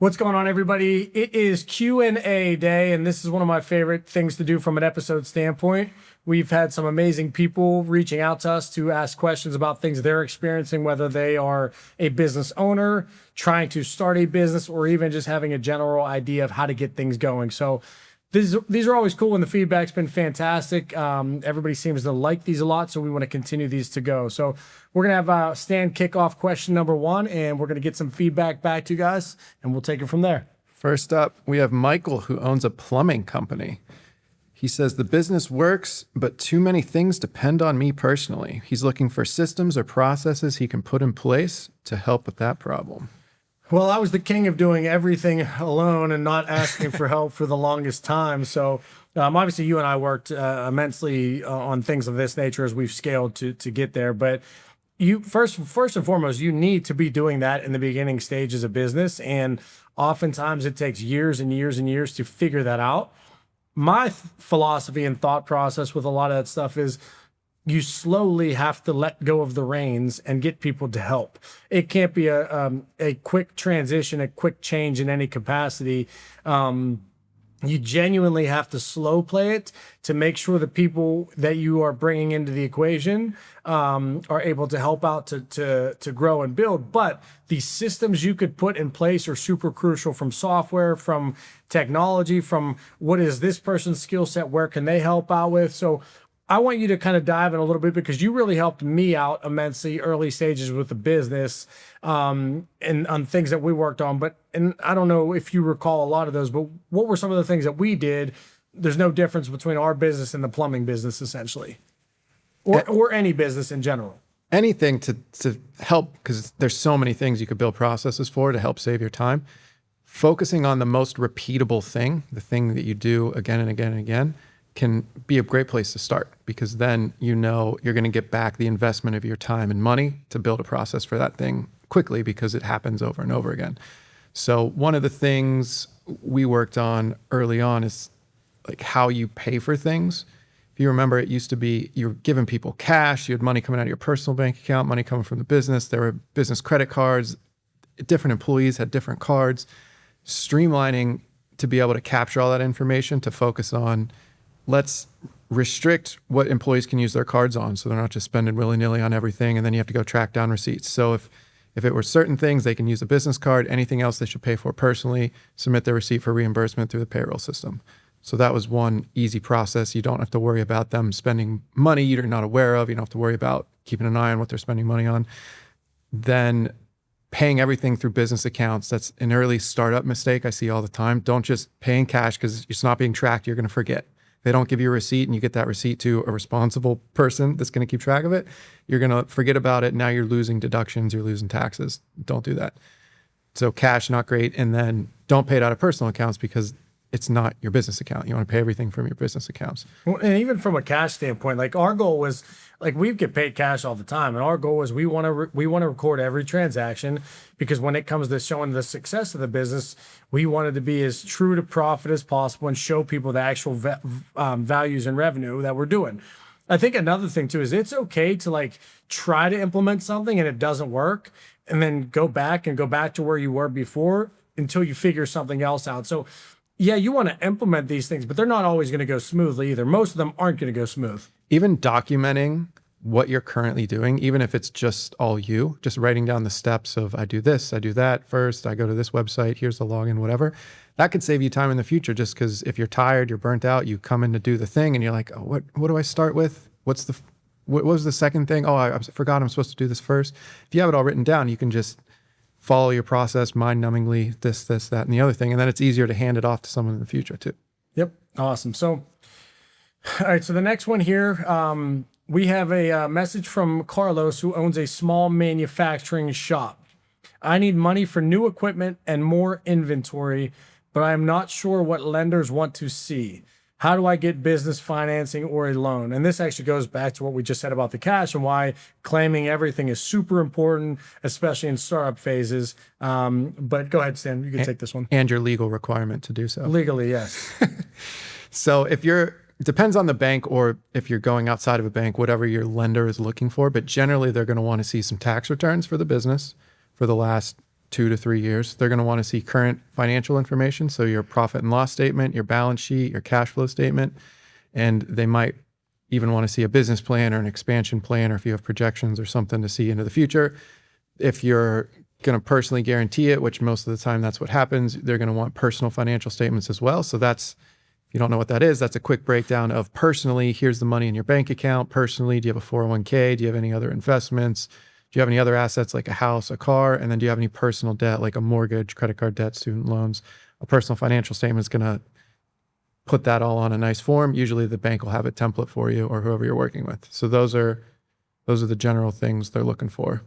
What's going on, everybody? It is Q&A day, and this is one of my favorite things to do from an episode standpoint. We've had some amazing people reaching out to us to ask questions about things they're experiencing, whether they are a business owner, trying to start a business, or even just having a general idea of how to get things going. So these are always cool, and the feedback's been fantastic. Everybody seems to like these a lot, so we want to continue these to go. So we're going to have Stan kick off question number 1, and we're going to get some feedback back to you guys, and we'll take it from there. First up, we have Michael, who owns a plumbing company. He says, the business works, but too many things depend on me personally. He's looking for systems or processes he can put in place to help with that problem. Well, I was the king of doing everything alone and not asking for help for the longest time. So obviously you and I worked immensely on things of this nature as we've scaled to get there. But you first and foremost, you need to be doing that in the beginning stages of business. And oftentimes it takes years and years and years to figure that out. My philosophy and thought process with a lot of that stuff is you slowly have to let go of the reins and get people to help. It can't be a quick transition, a quick change in any capacity. You genuinely have to slow play it to make sure the people that you are bringing into the equation are able to help out to grow and build. But the systems you could put in place are super crucial, from software, from technology, from what is this person's skill set, where can they help out with. So I want you to kind of dive in a little bit, because you really helped me out immensely early stages with the business and on things that we worked on. And I don't know if you recall a lot of those, but what were some of the things that we did? There's no difference between our business and the plumbing business, essentially, or any business in general. Anything to help, because there's so many things you could build processes for to help save your time. Focusing on the most repeatable thing, the thing that you do again and again and again, can be a great place to start, because then you know you're going to get back the investment of your time and money to build a process for that thing quickly, because it happens over and over again. So one of the things we worked on early on is like how you pay for things. If you remember, it used to be you were giving people cash, you had money coming out of your personal bank account, money coming from the business, there were business credit cards, different employees had different cards. Streamlining to be able to capture all that information to focus on, let's restrict what employees can use their cards on, so they're not just spending willy-nilly on everything, and then you have to go track down receipts. So if it were certain things, they can use a business card. Anything else they should pay for personally, submit their receipt for reimbursement through the payroll system. So that was one easy process. You don't have to worry about them spending money you're not aware of. You don't have to worry about keeping an eye on what they're spending money on. Then paying everything through business accounts. That's an early startup mistake I see all the time. Don't just pay in cash, because it's not being tracked. You're going to forget. They don't give you a receipt and you get that receipt to a responsible person that's going to keep track of it. You're going to forget about it. Now you're losing deductions, you're losing taxes. Don't do that. So cash, not great. And then don't pay it out of personal accounts, because it's not your business account. You want to pay everything from your business accounts. Well, and even from a cash standpoint, like our goal was, like we get paid cash all the time, and our goal was we want to record every transaction, because when it comes to showing the success of the business, we wanted to be as true to profit as possible and show people the actual values and revenue that we're doing. I think another thing too is it's okay to like try to implement something and it doesn't work, and then go back to where you were before until you figure something else out. So yeah, you want to implement these things, but they're not always going to go smoothly either. Most of them aren't going to go smooth. Even documenting what you're currently doing, even if it's just all you, just writing down the steps of, I do this, I do that first, I go to this website, here's the login, whatever. That could save you time in the future, just because if you're tired, you're burnt out, you come in to do the thing and you're like, oh, what do I start with? What was the second thing? Oh, I forgot I'm supposed to do this first. If you have it all written down, you can just follow your process mind-numbingly, this, that, and the other thing. And then it's easier to hand it off to someone in the future too. Yep. Awesome. So, all right. So the next one here, we have a message from Carlos, who owns a small manufacturing shop. I need money for new equipment and more inventory, but I'm not sure what lenders want to see. How do I get business financing or a loan? And this actually goes back to what we just said about the cash and why claiming everything is super important, especially in startup phases. But go ahead, Stan, you can take this one. And your legal requirement to do so. Legally, yes. So if it depends on the bank, or if you're going outside of a bank, whatever your lender is looking for, but generally they're going to want to see some tax returns for the business for the last 2 to 3 years. They're going to want to see current financial information. So your profit and loss statement, your balance sheet, your cash flow statement, and they might even want to see a business plan or an expansion plan, or if you have projections or something to see into the future. If you're going to personally guarantee it, which most of the time that's what happens, they're going to want personal financial statements as well. So that's, if you don't know what that is, that's a quick breakdown of personally, here's the money in your bank account. Personally, do you have a 401k? Do you have any other investments? Do you have any other assets like a house, a car? And then do you have any personal debt like a mortgage, credit card debt, student loans? A personal financial statement is going to put that all on a nice form. Usually the bank will have a template for you or whoever you're working with. So those are the general things they're looking for.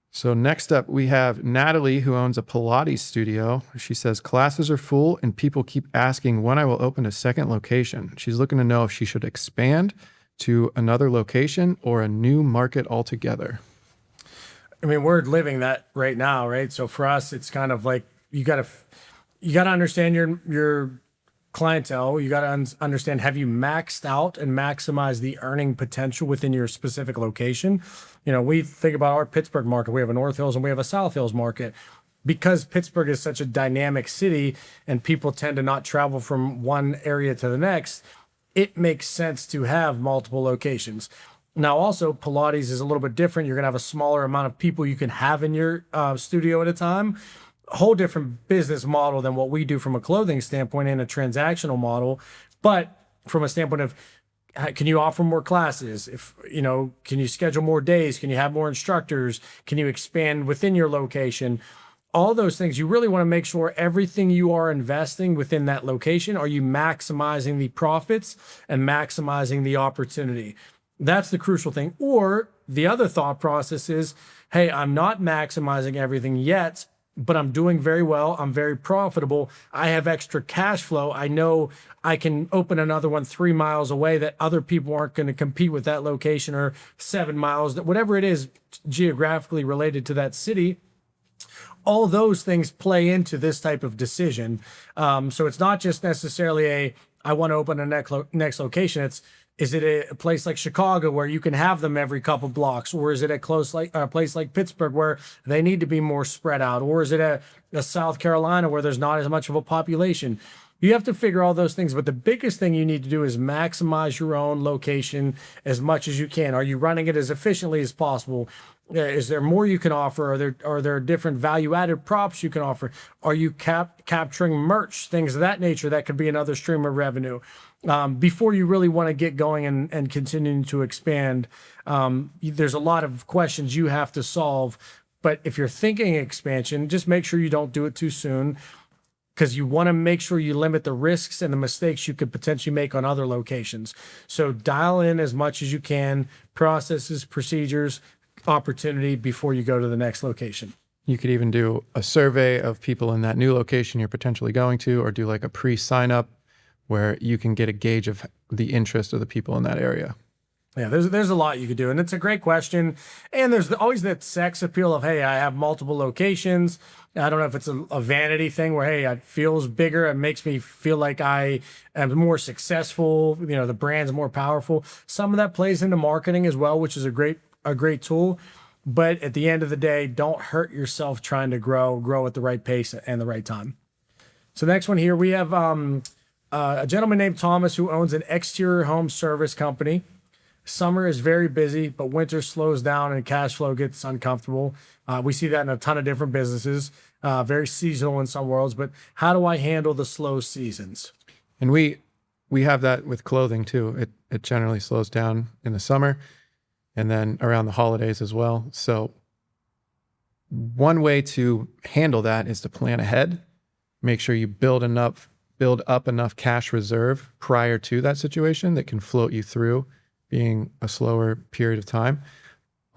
So next up, we have Natalie, who owns a Pilates studio. She says, classes are full and people keep asking when I will open a second location. She's looking to know if she should expand to another location or a new market altogether. I mean, we're living that right now, right? So for us, it's kind of like you got to understand your clientele. You got to understand, have you maxed out and maximized the earning potential within your specific location? You know, we think about our Pittsburgh market. We have a North Hills and we have a South Hills market. Because Pittsburgh is such a dynamic city and people tend to not travel from one area to the next, it makes sense to have multiple locations. Now, also, Pilates is a little bit different. You're going to have a smaller amount of people you can have in your studio at a time. A whole different business model than what we do from a clothing standpoint and a transactional model. But from a standpoint of, can you offer more classes? If, you know, can you schedule more days? Can you have more instructors? Can you expand within your location? All those things, you really want to make sure everything you are investing within that location, are you maximizing the profits and maximizing the opportunity? That's the crucial thing. Or the other thought process is, hey, I'm not maximizing everything yet, but I'm doing very well. I'm very profitable. I have extra cash flow. I know I can open another one 3 miles away that other people aren't going to compete with that location, or 7 miles, whatever it is geographically related to that city. All those things play into this type of decision. So it's not just necessarily I want to open a next location. Is it a place like Chicago where you can have them every couple blocks? Or is it a place like Pittsburgh where they need to be more spread out? Or is it a South Carolina where there's not as much of a population? You have to figure all those things. But the biggest thing you need to do is maximize your own location as much as you can. Are you running it as efficiently as possible? Is there more you can offer? Are there different value-added props you can offer? Are you capturing merch, things of that nature that could be another stream of revenue? Before you really want to get going and continuing to expand, there's a lot of questions you have to solve. But if you're thinking expansion, just make sure you don't do it too soon, because you want to make sure you limit the risks and the mistakes you could potentially make on other locations. So dial in as much as you can, processes, procedures, opportunity before you go to the next location. You could even do a survey of people in that new location you're potentially going to, or do like a pre-sign up where you can get a gauge of the interest of the people in that area. Yeah, there's a lot you could do, and it's a great question. And there's always that sex appeal of, hey, I have multiple locations. I don't know if it's a vanity thing where, hey, it feels bigger. It makes me feel like I am more successful. You know, the brand's more powerful. Some of that plays into marketing as well, which is a great tool. But at the end of the day, don't hurt yourself trying to grow at the right pace and the right time. So next one here, we have a gentleman named Thomas who owns an exterior home service company. Summer is very busy, but winter slows down and cash flow gets uncomfortable. We see that in a ton of different businesses, very seasonal in some worlds. But how do I handle the slow seasons? And we have that with clothing too. It generally slows down in the summer and then around the holidays as well. So one way to handle that is to plan ahead. Make sure you build up enough cash reserve prior to that situation that can float you through being a slower period of time.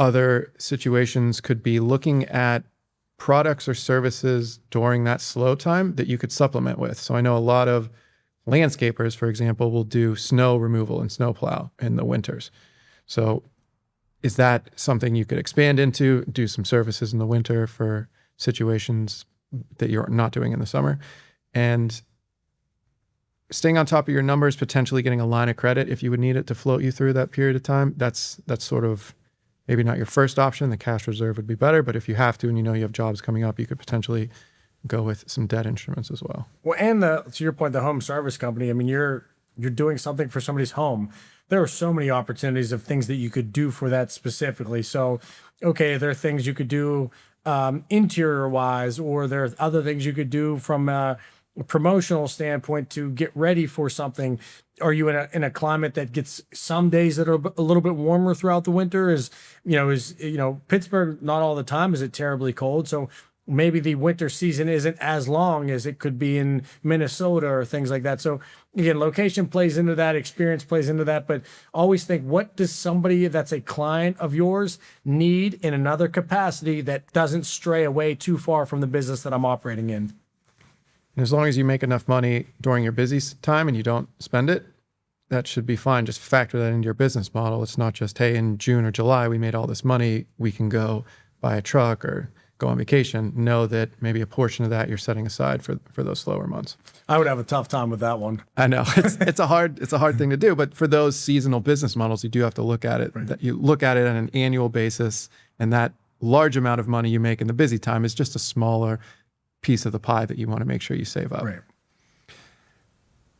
Other situations could be looking at products or services during that slow time that you could supplement with. So I know a lot of landscapers, for example, will do snow removal and snow plow in the winters. So is that something you could expand into, do some services in the winter for situations that you're not doing in the summer? And staying on top of your numbers, potentially getting a line of credit if you would need it to float you through that period of time. That's sort of maybe not your first option. The cash reserve would be better, but if you have to and you know you have jobs coming up, you could potentially go with some debt instruments as well. Well, and to your point, the home service company, I mean, you're doing something for somebody's home. There are so many opportunities of things that you could do for that specifically. So, okay, there are things you could do interior wise, or there are other things you could do from a promotional standpoint to get ready for something. Are you in a climate that gets some days that are a little bit warmer throughout the winter? Is Pittsburgh, not all the time is it terribly cold. So maybe the winter season isn't as long as it could be in Minnesota or things like that. So again, location plays into that, experience plays into that, but always think, what does somebody that's a client of yours need in another capacity that doesn't stray away too far from the business that I'm operating in? And as long as you make enough money during your busy time and you don't spend it, that should be fine. Just factor that into your business model. It's not just, hey, in June or July, we made all this money, we can go buy a truck or go on vacation. Know that maybe a portion of that you're setting aside for those slower months. I would have a tough time with that one. I know it's a hard thing to do, but for those seasonal business models, you do have to look at it. Right. That you look at it on an annual basis, and that large amount of money you make in the busy time is just a smaller piece of the pie that you want to make sure you save up. Right.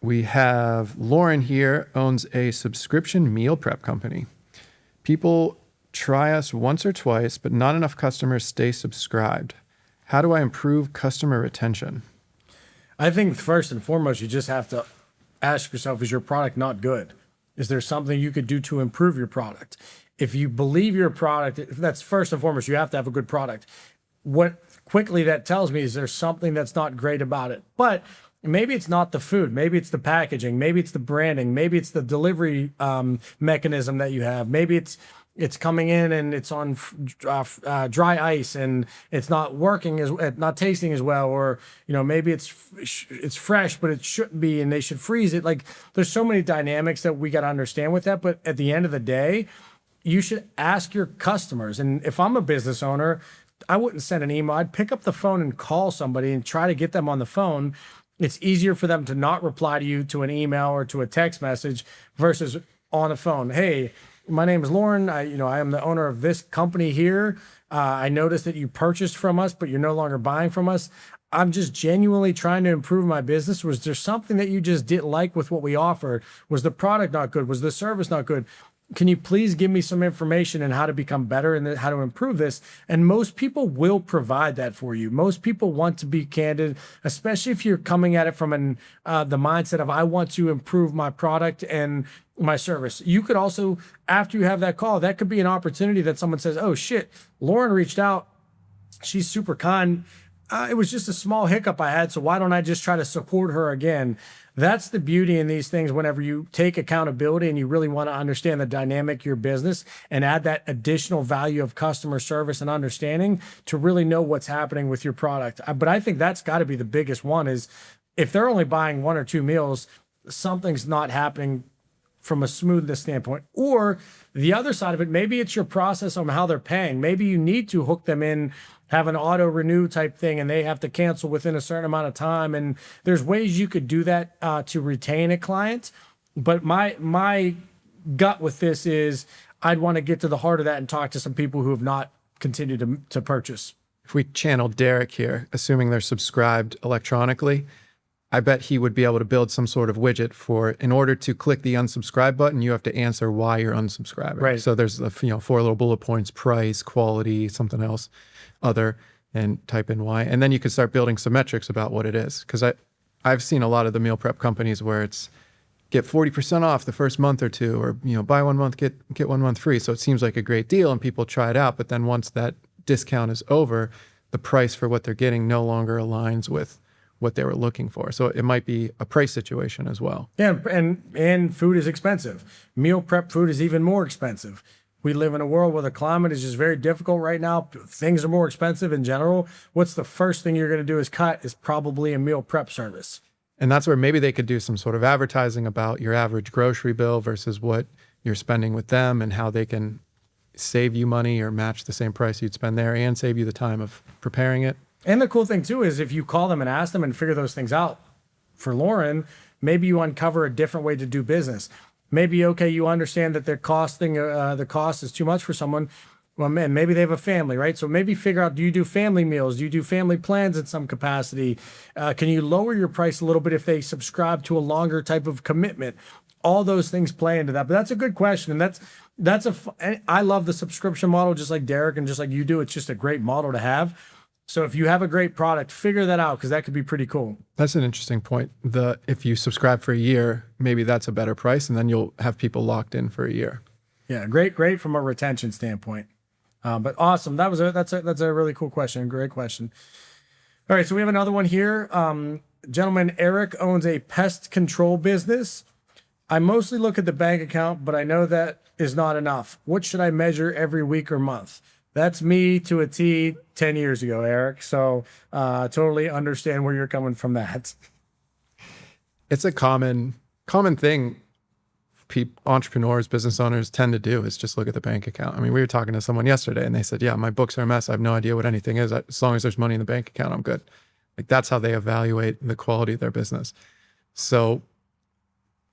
We have Lauren here, owns a subscription meal prep company. People try us once or twice, but not enough customers stay subscribed. How do I improve customer retention? I think first and foremost, you just have to ask yourself, is your product not good? Is there something you could do to improve your product? If you believe your product, that's first and foremost, you have to have a good product. What quickly that tells me is there's something that's not great about it. But maybe it's not the food. Maybe it's the packaging. Maybe it's the branding. Maybe it's the delivery mechanism that you have. Maybe it's coming in and it's on dry ice and it's not working not tasting as well, or maybe it's fresh but it shouldn't be and they should freeze it. Like, there's so many dynamics that we got to understand with that. But at the end of the day, you should ask your customers. And if I'm a business owner, I wouldn't send an email. I'd pick up the phone and call somebody and try to get them on the phone. It's easier for them to not reply to you to an email or to a text message versus on the phone. Hey, my name is Lauren. I am the owner of this company here. I noticed that you purchased from us, but you're no longer buying from us. I'm just genuinely trying to improve my business. Was there something that you just didn't like with what we offered? Was the product not good? Was the service not good? Can you please give me some information on how to become better and how to improve this? And most people will provide that for you. Most people want to be candid, especially if you're coming at it from the mindset of, I want to improve my product and my service. You could also, after you have that call, that could be an opportunity that someone says, oh shit, Lauren reached out. She's super kind. It was just a small hiccup I had, so why don't I just try to support her again? That's the beauty in these things whenever you take accountability and you really want to understand the dynamic of your business and add that additional value of customer service and understanding to really know what's happening with your product. But I think that's got to be the biggest one, is if they're only buying 1 or 2 meals, something's not happening from a smoothness standpoint. Or the other side of it, maybe it's your process on how they're paying. Maybe you need to hook them in, have an auto renew type thing, and they have to cancel within a certain amount of time. And there's ways you could do that to retain a client. But my gut with this is I'd want to get to the heart of that and talk to some people who have not continued to purchase. If we channel Derek here, assuming they're subscribed electronically, I bet he would be able to build some sort of widget for, in order to click the unsubscribe button, you have to answer why you're unsubscribing. Right. So there's 4 little bullet points: price, quality, something else, other, and type in why. And then you could start building some metrics about what it is. Because I've seen a lot of the meal prep companies where it's get 40% off the first month or two, or buy 1 month, get 1 month free. So it seems like a great deal and people try it out. But then once that discount is over, the price for what they're getting no longer aligns with what they were looking for. So it might be a price situation as well. Yeah, and food is expensive. Meal prep food is even more expensive. We live in a world where the climate is just very difficult right now. Things are more expensive in general. What's the first thing you're going to do is probably a meal prep service. And that's where maybe they could do some sort of advertising about your average grocery bill versus what you're spending with them, and how they can save you money or match the same price you'd spend there and save you the time of preparing it. And the cool thing too is if you call them and ask them and figure those things out, for Lauren, maybe you uncover a different way to do business. Maybe, okay, you understand that the cost is too much for someone. Well, man, maybe they have a family, right? So maybe figure out, do you do family meals? Do you do family plans in some capacity? Can you lower your price a little bit if they subscribe to a longer type of commitment? All those things play into that. But that's a good question. And I love the subscription model, just like Derek and just like you do. It's just a great model to have. So if you have a great product, figure that out, because that could be pretty cool. That's an interesting point. If you subscribe for a year, maybe that's a better price, and then you'll have people locked in for a year. Yeah, great from a retention standpoint. But awesome. That's a really cool question. Great question. All right, so we have another one here. Gentleman Eric owns a pest control business. I mostly look at the bank account, but I know that is not enough. What should I measure every week or month? That's me to a T 10 years ago, Eric. So totally understand where you're coming from that. It's a common thing entrepreneurs, business owners tend to do, is just look at the bank account. I mean, we were talking to someone yesterday and they said, yeah, my books are a mess. I have no idea what anything is. As long as there's money in the bank account, I'm good. Like, that's how they evaluate the quality of their business. So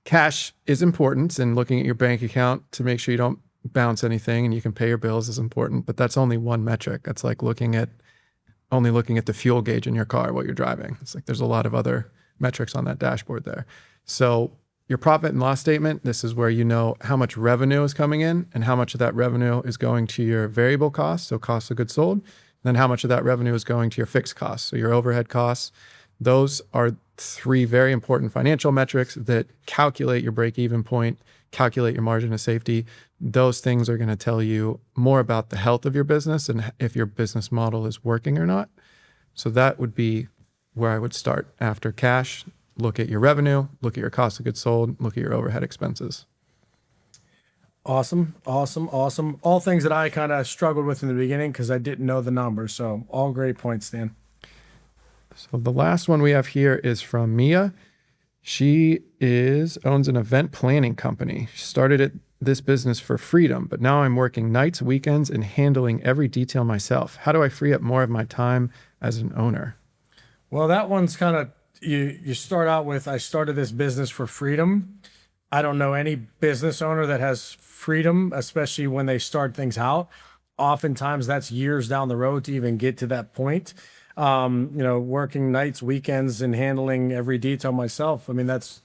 cash is important, and looking at your bank account to make sure you don't bounce anything and you can pay your bills is important, but that's only one metric. That's like only looking at the fuel gauge in your car while you're driving. It's like there's a lot of other metrics on that dashboard there. So your profit and loss statement, this is where you know how much revenue is coming in and how much of that revenue is going to your variable costs, so cost of goods sold, and then how much of that revenue is going to your fixed costs, so your overhead costs. Those are three very important financial metrics that calculate your break-even point, calculate your margin of safety. Those things are going to tell you more about the health of your business and if your business model is working or not. So that would be where I would start. After cash, look at your revenue, look at your cost of goods sold, look at your overhead expenses. Awesome. All things that I kind of struggled with in the beginning because I didn't know the numbers. So all great points, Stan. So the last one we have here is from Mia. She owns an event planning company. She started this business for freedom, but now I'm working nights, weekends, and handling every detail myself. How do I free up more of my time as an owner? Well, that one's kind of, you start out with, I started this business for freedom. I don't know any business owner that has freedom, especially when they start things out. Oftentimes that's years down the road to even get to that point. Working nights, weekends, and handling every detail myself. I mean, it's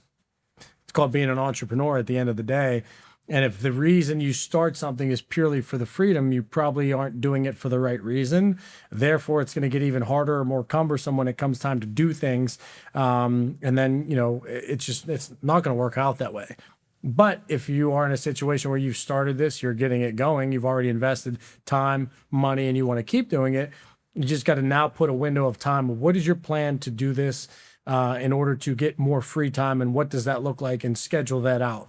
called being an entrepreneur at the end of the day. And if the reason you start something is purely for the freedom, you probably aren't doing it for the right reason. Therefore, it's going to get even harder or more cumbersome when it comes time to do things. And then, it's not going to work out that way. But if you are in a situation where you've started this, you're getting it going, you've already invested time, money, and you want to keep doing it, you just got to now put a window of time. What is your plan to do this in order to get more free time? And what does that look like? And schedule that out.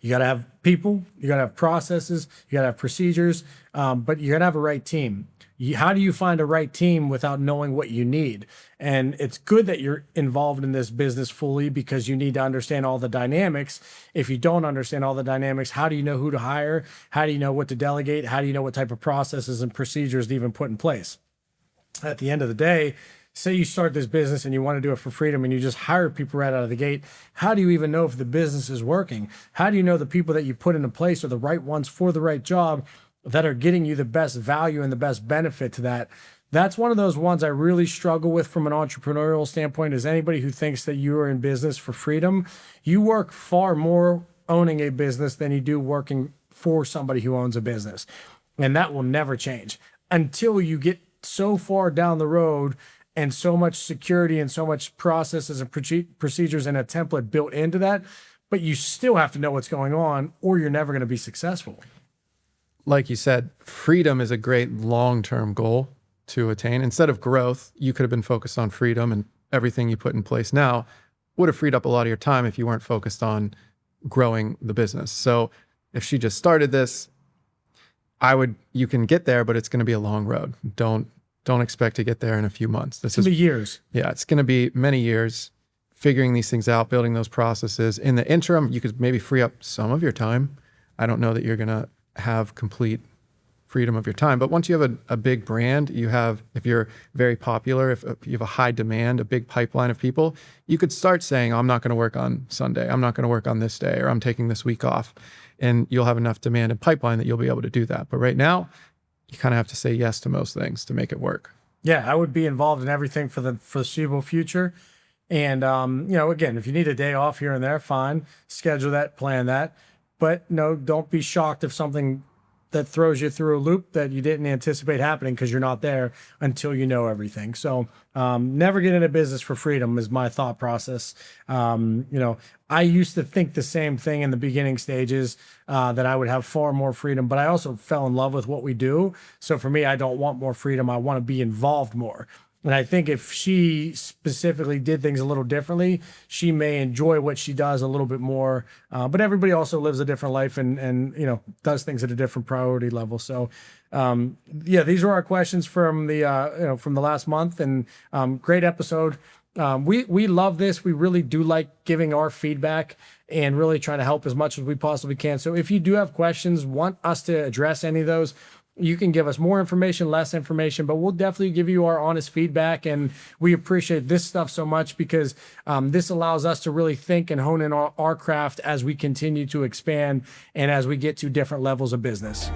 You got to have people, you got to have processes, you got to have procedures, but you got to have a right team. How do you find a right team without knowing what you need? And it's good that you're involved in this business fully because you need to understand all the dynamics. If you don't understand all the dynamics, how do you know who to hire? How do you know what to delegate? How do you know what type of processes and procedures to even put in place? At the end of the day, say you start this business and you want to do it for freedom and you just hire people right out of the gate. How do you even know if the business is working? How do you know the people that you put into place are the right ones for the right job that are getting you the best value and the best benefit to that? That's one of those ones I really struggle with from an entrepreneurial standpoint. Is anybody who thinks that you are in business for freedom, you work far more owning a business than you do working for somebody who owns a business. And that will never change until you get so far down the road and so much security and so much processes and procedures and a template built into that, but you still have to know what's going on or you're never going to be successful. Like you said, freedom is a great long-term goal to attain. Instead of growth, you could have been focused on freedom, and everything you put in place now would have freed up a lot of your time if you weren't focused on growing the business. So if she just started this, you can get there, but it's going to be a long road. Don't expect to get there in a few months. It's going to be years. Yeah, it's going to be many years figuring these things out, building those processes. In the interim, you could maybe free up some of your time. I don't know that you're going to have complete freedom of your time. But once you have a big brand, if you're very popular, if you have a high demand, a big pipeline of people, you could start saying, oh, I'm not going to work on Sunday. I'm not going to work on this day, or I'm taking this week off. And you'll have enough demand and pipeline that you'll be able to do that. But right now, you kind of have to say yes to most things to make it work. Yeah, I would be involved in everything for the foreseeable future. And, again, if you need a day off here and there, fine, schedule that, plan that. But no, don't be shocked if something that throws you through a loop that you didn't anticipate happening, because you're not there until you know everything. So never get into business for freedom is my thought process. I used to think the same thing in the beginning stages, that I would have far more freedom, but I also fell in love with what we do. So for me, I don't want more freedom. I want to be involved more. And I think if she specifically did things a little differently, she may enjoy what she does a little bit more. But everybody also lives a different life and does things at a different priority level. So these are our questions from the from the last month, and great episode. We love this. We really do like giving our feedback and really trying to help as much as we possibly can. So if you do have questions, want us to address any of those, you can give us more information, less information, but we'll definitely give you our honest feedback. And we appreciate this stuff so much, because this allows us to really think and hone in our craft as we continue to expand and as we get to different levels of business.